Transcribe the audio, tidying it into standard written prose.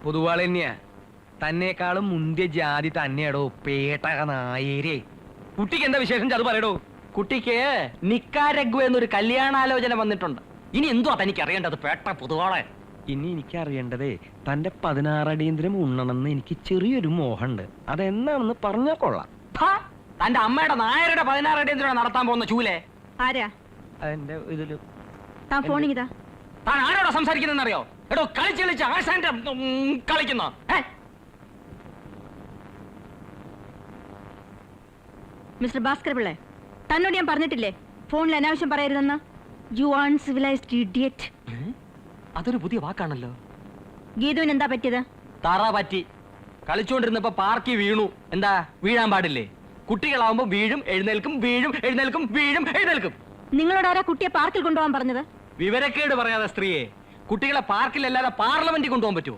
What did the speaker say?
പൊതുവാൾ തന്നെയാ. തന്നെക്കാളും മുന്തിയ ജാതി തന്നെയാടോ പേട്ടക നായേരേ. കുട്ടിക്ക് എന്താ വിശേഷം അത് പറയടോ. കുട്ടിക്ക് നിക്കാരഗ്വ എന്നൊരു കല്യാണാലോചന വന്നിട്ടുണ്ട്. ഇനി എന്തുവാ തനിക്ക് അറിയേണ്ടത് പേട്ട പൊതുവാളെ? ഇനി എനിക്ക് അറിയേണ്ടതേ തന്റെ 16 അടിയന്തരം ഉണ്ണണമെന്ന് എനിക്ക് ചെറിയൊരു മോഹമുണ്ട്. അതെന്നാണെന്ന് പറഞ്ഞാ കൊള്ളാം. തന്റെ അമ്മയുടെ നായരുടെ 16 അടിയന്തരം നടത്താൻ പോകുന്ന ചൂലെ ആരാ? അതിന്റെ ഇതില് താൻ ഫോണിങ് ഇതാ. താൻ ആരോടാ സംസാരിക്കുന്നറിയോ? എടോ കളിച്ച് കളിച്ച് ആശാന്റെ കളിക്കുന്ന മിസ്റ്റർ ഭാസ്കർ പിള്ളേ, തന്നോട് ഞാൻ പറഞ്ഞിട്ടില്ലേ ഫോണിൽ അനാവശ്യം പറയരുതെന്ന്? You uncivilised idiot. അതൊരു പുതിയ വാക്കാണല്ലോ. ഗീതുവിന് എന്താ പറ്റിയത്? തറ പറ്റി കളിച്ചുകൊണ്ടിരുന്നപ്പോ പാർക്കി വീണു. എന്താ വീഴാൻ പാടില്ലേ? കുട്ടികളാവുമ്പോ വീഴും എഴുന്നേൽക്കും, വീഴും എഴുന്നേൽക്കും, വീഴും എഴുന്നേൽക്കും. നിങ്ങളോട് ആരാ കുട്ടിയെ പാർക്കിൽ കൊണ്ടുപോകാൻ പറഞ്ഞത്? വിവരക്കേട് പറയാതെ സ്ത്രീയെ. കുട്ടികളെ പാർക്കിലല്ലാതെ പാർലമെന്റിൽ കൊണ്ടുപോകാൻ പറ്റുമോ?